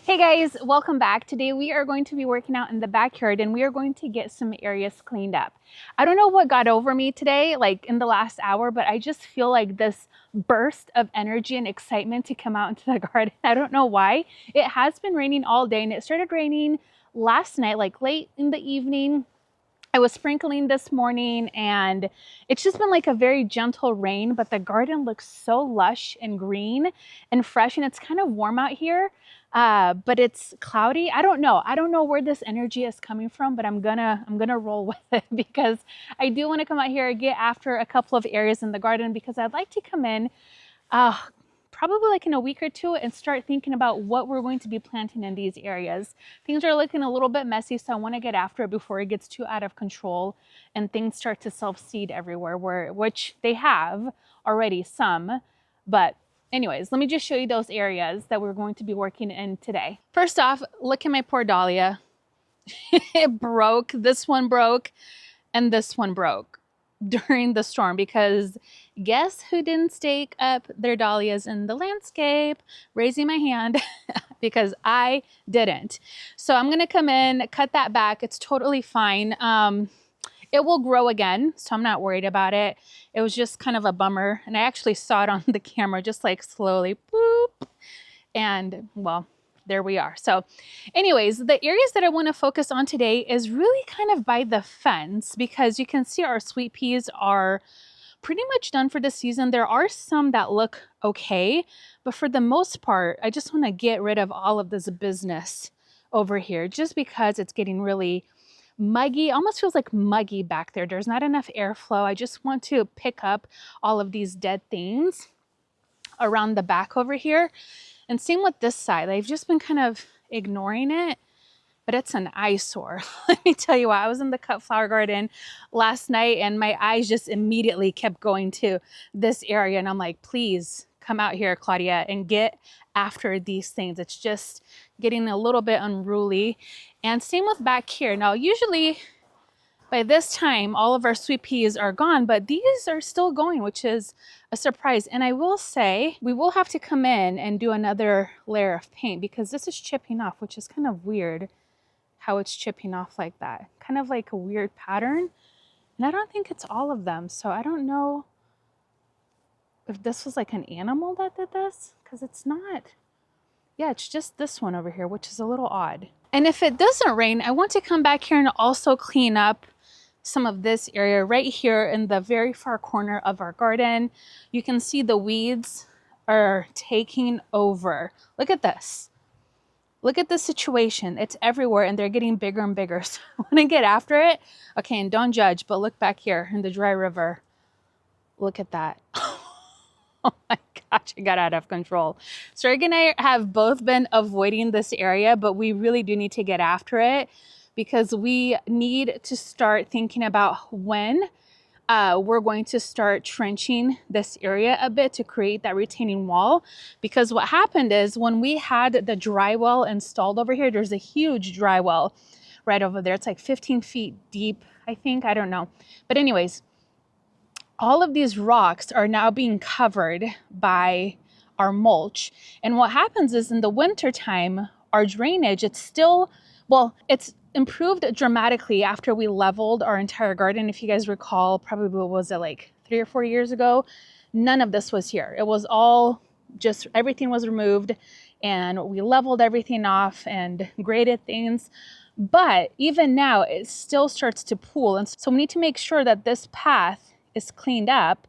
Hey guys, welcome back. Today we are going to be working out in the backyard and we are going to get some areas cleaned up. I don't know what got over me today, like in the last hour, but I just feel like this burst of energy and excitement to come out into the garden. I don't know why. It has been raining all day and it started raining last night, like late in the evening. I was sprinkling this morning and it's just been like a very gentle rain, but the garden looks so lush and green and fresh, and it's kind of warm out here, but it's cloudy. I don't know where this energy is coming from, but I'm gonna roll with it because I do want to come out here and get after a couple of areas in the garden because I'd like to come in uh, probably like in a week or two and start thinking about what we're going to be planting in these areas. Things are looking a little bit messy, so I want to get after it before it gets too out of control and things start to self-seed everywhere, which they have already some. But anyways, let me just show you those areas that we're going to be working in today. First off, look at my poor dahlia. It broke, this one broke, and this one broke during the storm because guess who didn't stake up their dahlias in the landscape? Raising my hand because I didn't. So I'm gonna come in, cut that back. It's totally fine. It will grow again, so I'm not worried about it. It was just kind of a bummer, and I actually saw it on the camera just like slowly boop, and well, there we are. So anyways, the areas that I want to focus on today is really kind of by the fence because you can see our sweet peas are pretty much done for the season. There are some that look okay, but for the most part, I just want to get rid of all of this business over here just because it's getting really muggy. Almost feels like muggy back there. There's not enough airflow. I just want to pick up all of these dead things around the back over here. And same with this side. I've just been kind of ignoring it, but it's an eyesore. Let me tell you what, I was in the cut flower garden last night and my eyes just immediately kept going to this area. And I'm like, please come out here, Claudia, and get after these things. It's just getting a little bit unruly. And same with back here. Now, usually by this time, all of our sweet peas are gone, but these are still going, which is a surprise. And I will say, we will have to come in and do another layer of paint because this is chipping off, which is kind of weird how it's chipping off like that. Kind of like a weird pattern. And I don't think it's all of them. So I don't know if this was like an animal that did this, because it's not. Yeah, it's just this one over here, which is a little odd. And if it doesn't rain, I want to come back here and also clean up some of this area right here in the very far corner of our garden. You can see the weeds are taking over. Look at this. Look at the situation. It's everywhere and they're getting bigger and bigger. So I want to get after it. Okay, and don't judge, but look back here in the dry river. Look at that. Oh my gosh, it got out of control. Serg and I have both been avoiding this area, but we really do need to get after it because we need to start thinking about when we're going to start trenching this area a bit to create that retaining wall. Because what happened is when we had the dry well installed over here, there's a huge dry well right over there. It's like 15 feet deep, I think. I don't know. But anyways, all of these rocks are now being covered by our mulch. And what happens is in the winter time, our drainage, it's still, well, it's improved dramatically after we leveled our entire garden. If you guys recall, probably what was it, like 3 or 4 years ago? None of this was here. It was all just, everything was removed and we leveled everything off and graded things. But even now, it still starts to pool. And so we need to make sure that this path is cleaned up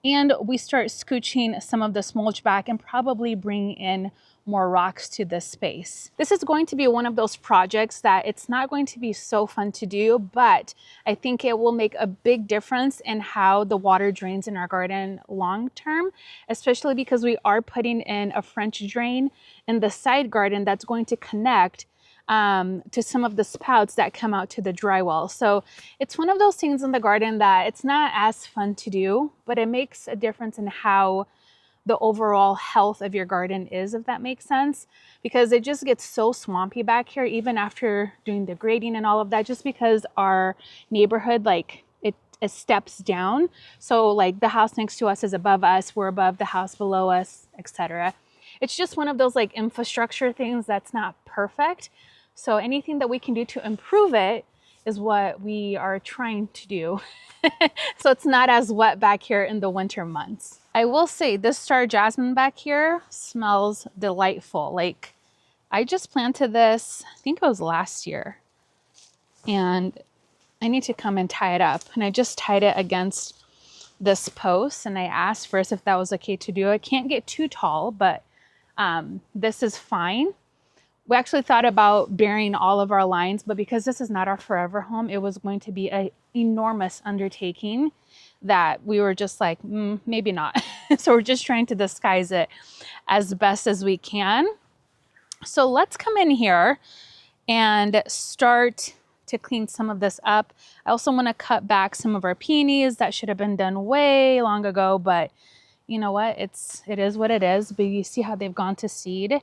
and we start scooching some of this mulch back and probably bring in more rocks to this space. This is going to be one of those projects that it's not going to be so fun to do, but I think it will make a big difference in how the water drains in our garden long term, especially because we are putting in a French drain in the side garden that's going to connect to some of the spouts that come out to the dry well. So it's one of those things in the garden that it's not as fun to do, but it makes a difference in how the overall health of your garden is, if that makes sense, because it just gets so swampy back here, even after doing the grading and all of that, just because our neighborhood, like it steps down. So like the house next to us is above us, we're above the house below us, etc. it's just one of those like infrastructure things that's not perfect. So anything that we can do to improve it is what we are trying to do. So it's not as wet back here in the winter months. I will say this star jasmine back here smells delightful. Like, I just planted this, I think it was last year, and I need to come and tie it up. And I just tied it against this post, and I asked first if that was okay to do. I can't get too tall, but this is fine. We actually thought about burying all of our lines, but because this is not our forever home, it was going to be an enormous undertaking that we were just like, maybe not. So we're just trying to disguise it as best as we can. So let's come in here and start to clean some of this up. I also want to cut back some of our peonies. That should have been done way long ago, but you know what? It is what it is. But you see how they've gone to seed.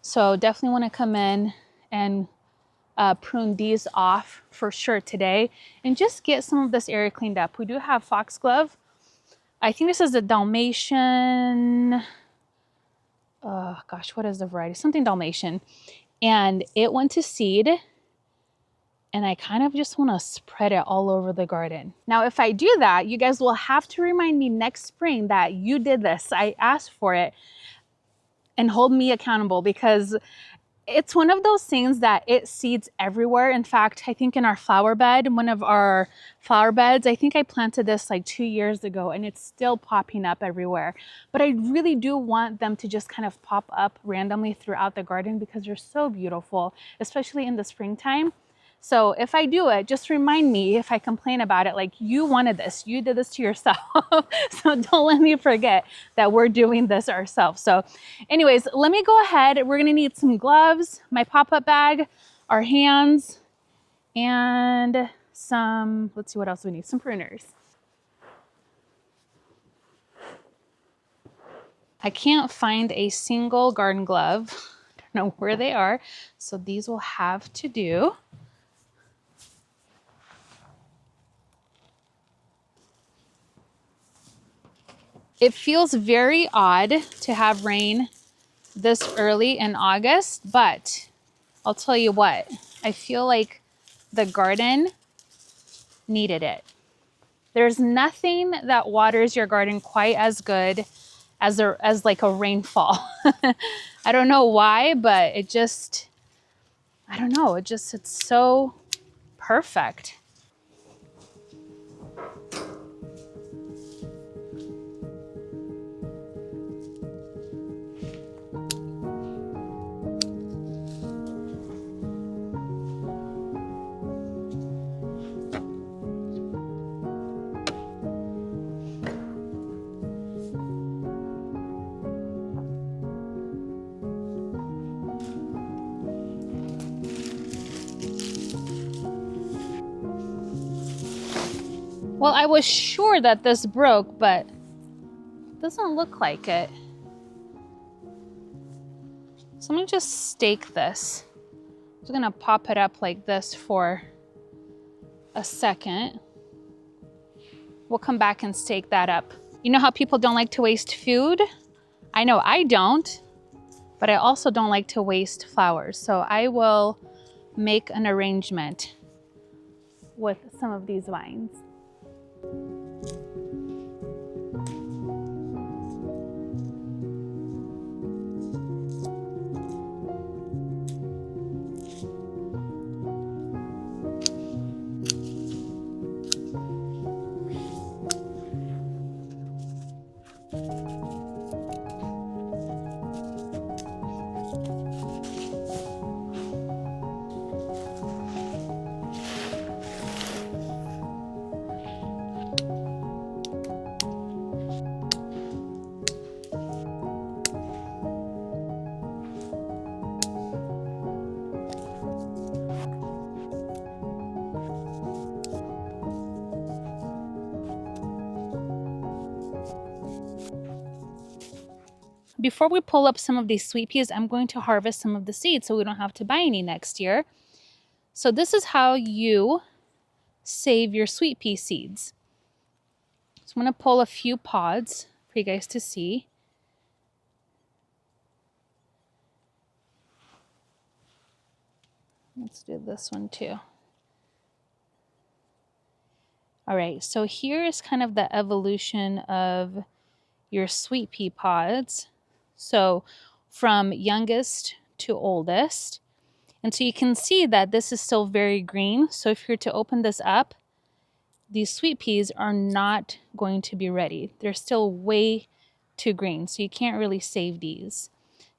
So definitely want to come in and prune these off for sure today and just get some of this area cleaned up. We do have foxglove. I think this is a Dalmatian. Oh gosh, what is the variety? Something Dalmatian. And it went to seed. And I kind of just want to spread it all over the garden. Now, if I do that, you guys will have to remind me next spring that you did this. I asked for it. And hold me accountable, because it's one of those things that it seeds everywhere. In fact, I think in our flower bed, one of our flower beds, I think I planted this like 2 years ago, and it's still popping up everywhere. But I really do want them to just kind of pop up randomly throughout the garden because they're so beautiful, especially in the springtime. So if I do it, just remind me if I complain about it, like, you wanted this, you did this to yourself. So don't let me forget that we're doing this ourselves. So anyways, let me go ahead. We're gonna need some gloves, my pop-up bag, our hands, and some, let's see what else we need, some pruners. I can't find a single garden glove. I don't know where they are. So these will have to do. It feels very odd to have rain this early in August, but I'll tell you what, I feel like the garden needed it. There's nothing that waters your garden quite as good as like a rainfall. I don't know why, but it just, I don't know, it's so perfect. Well, I was sure that this broke, but it doesn't look like it. So I'm gonna just stake this. I'm just gonna pop it up like this for a second. We'll come back and stake that up. You know how people don't like to waste food? I know I don't, but I also don't like to waste flowers. So I will make an arrangement with some of these vines. Before we pull up some of these sweet peas, I'm going to harvest some of the seeds so we don't have to buy any next year. So this is how you save your sweet pea seeds. So I'm going to pull a few pods for you guys to see. Let's do this one too. All right, so here is kind of the evolution of your sweet pea pods. So from youngest to oldest. And so you can see that this is still very green. So if you're to open this up, these sweet peas are not going to be ready. They're still way too green, so you can't really save these.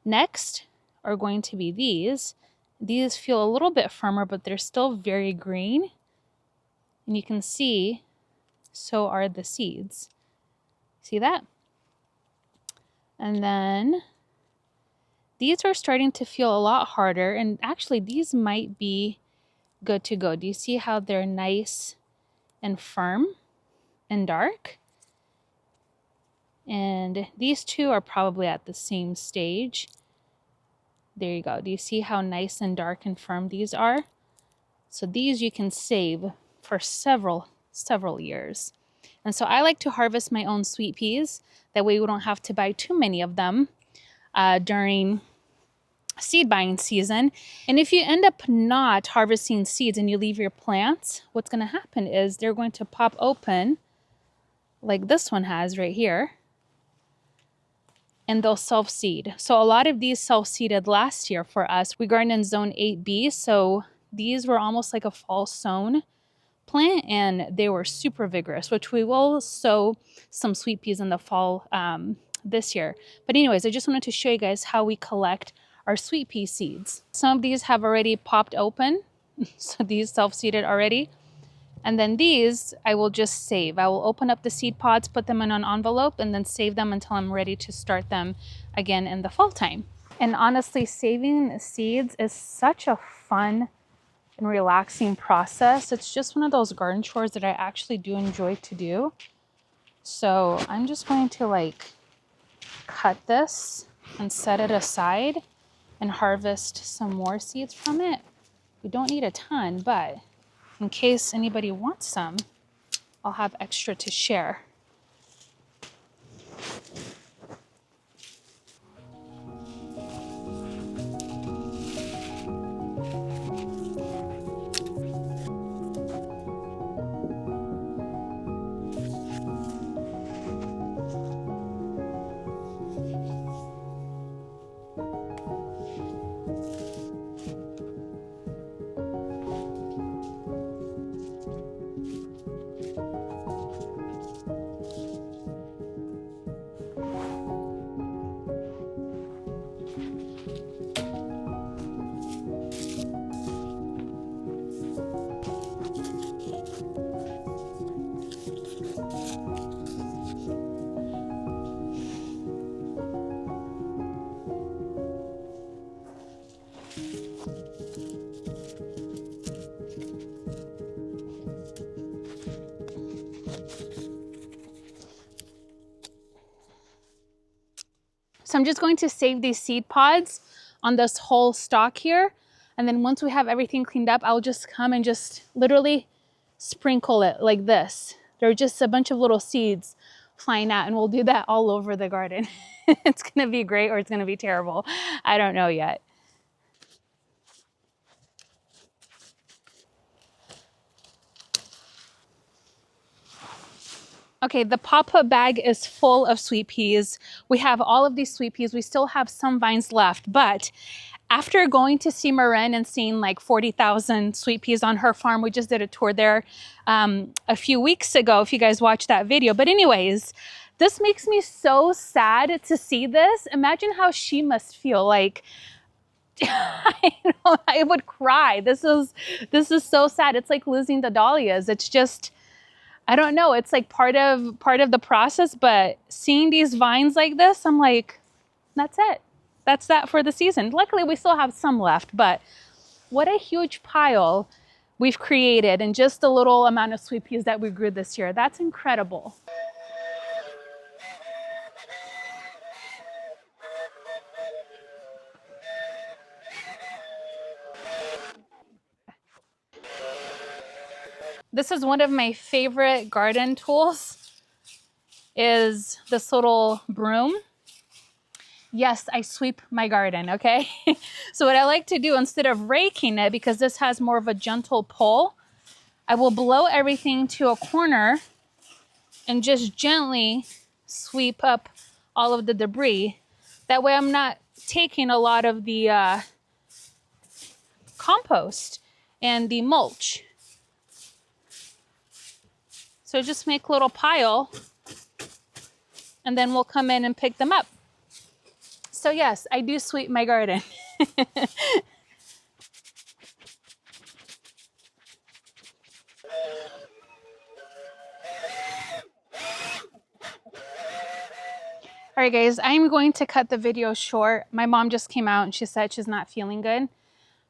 Next are going to be these. These feel a little bit firmer, but they're still very green. And you can see, so are the seeds. See that? And then these are starting to feel a lot harder, and actually these might be good to go. Do you see how they're nice and firm and dark? And these two are probably at the same stage. There you go. Do you see how nice and dark and firm these are? So these you can save for several years. And so I like to harvest my own sweet peas. That way we don't have to buy too many of them during seed buying season. And if you end up not harvesting seeds and you leave your plants, what's going to happen is they're going to pop open like this one has right here, and they'll self-seed. So a lot of these self-seeded last year for us. We gardened in zone 8B, so these were almost like a fall sown plant, and they were super vigorous, which we will sow some sweet peas in the fall this year. But anyways, I just wanted to show you guys how we collect our sweet pea seeds. Some of these have already popped open, so these self-seeded already. And then these I will just save. I will open up the seed pods, put them in an envelope, and then save them until I'm ready to start them again in the fall time. And honestly, saving seeds is such a fun and relaxing process. It's just one of those garden chores that I actually do enjoy to do. So I'm just going to like cut this and set it aside and harvest some more seeds from it. We don't need a ton, but in case anybody wants some, I'll have extra to share. So I'm just going to save these seed pods on this whole stalk here. And then once we have everything cleaned up, I'll just come and just literally sprinkle it like this. There are just a bunch of little seeds flying out, and we'll do that all over the garden. It's gonna be great or it's gonna be terrible. I don't know yet. Okay, the pop-up bag is full of sweet peas. We have all of these sweet peas. We still have some vines left, but after going to see Marin and seeing like 40,000 sweet peas on her farm, we just did a tour there a few weeks ago, if you guys watched that video. But anyways, this makes me so sad to see this. Imagine how she must feel. Like, I would cry. This is so sad. It's like losing the dahlias. It's just, I don't know. It's like part of the process, but seeing these vines like this, I'm like, that's it. That's that for the season. Luckily, we still have some left, but what a huge pile we've created in just the little amount of sweet peas that we grew this year. That's incredible. This is one of my favorite garden tools, is this little broom. Yes, I sweep my garden, okay? So what I like to do, instead of raking it, because this has more of a gentle pull, I will blow everything to a corner and just gently sweep up all of the debris. That way I'm not taking a lot of the compost and the mulch. So just make a little pile and then we'll come in and pick them up. So yes, I do sweep my garden. All right, guys, I'm going to cut the video short. My mom just came out and she said she's not feeling good.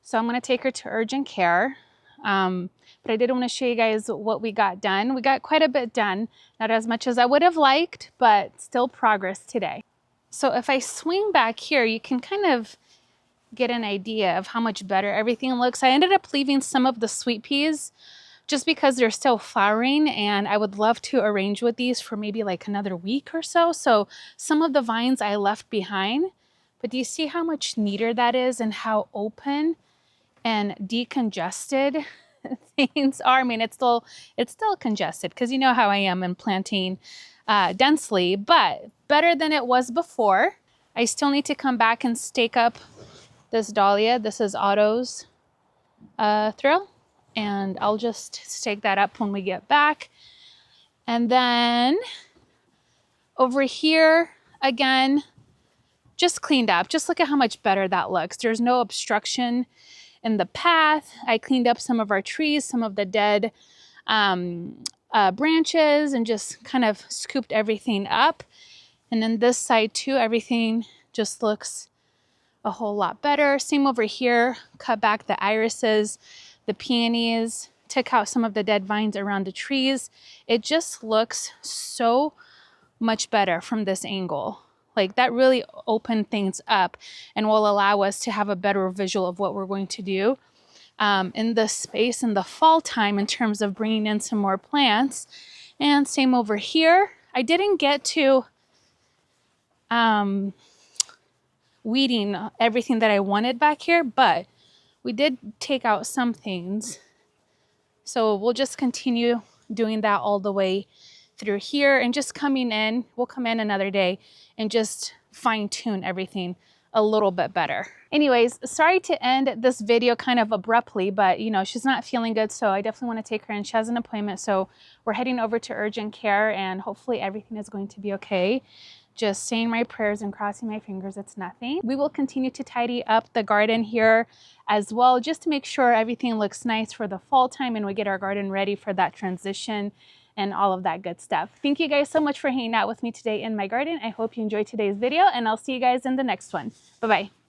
So I'm going to take her to urgent care. But I did want to show you guys what we got done. We got quite a bit done. Not as much as I would have liked, but still progress today. So if I swing back here, you can kind of get an idea of how much better everything looks. I ended up leaving some of the sweet peas just because they're still flowering, and I would love to arrange with these for maybe like another week or so. So some of the vines I left behind, but do you see how much neater that is and how open and decongested things are? I mean, it's still congested because you know how I am in planting densely, but better than it was before. I still need to come back and stake up this dahlia. This is Otto's thrill. And I'll just stake that up when we get back. And then over here, again, just cleaned up. Just look at how much better that looks. There's no obstruction in the path. I cleaned up some of our trees, some of the dead branches, and just kind of scooped everything up. And then this side too, everything just looks a whole lot better. Same over here, cut back the irises, the peonies, took out some of the dead vines around the trees. It just looks so much better from this angle. Like that really opened things up and will allow us to have a better visual of what we're going to do in the space in the fall time in terms of bringing in some more plants. And same over here. I didn't get to weeding everything that I wanted back here, but we did take out some things. So we'll just continue doing that all the way through here and just coming in. We'll come in another day and just fine tune everything a little bit better. Anyways, sorry to end this video kind of abruptly, but you know, she's not feeling good. So I definitely want to take her in. She has an appointment. So we're heading over to urgent care and hopefully everything is going to be okay. Just saying my prayers and crossing my fingers it's nothing. We will continue to tidy up the garden here as well, just to make sure everything looks nice for the fall time and we get our garden ready for that transition and all of that good stuff. Thank you guys so much for hanging out with me today in my garden. I hope you enjoyed today's video and I'll see you guys in the next one. Bye-bye.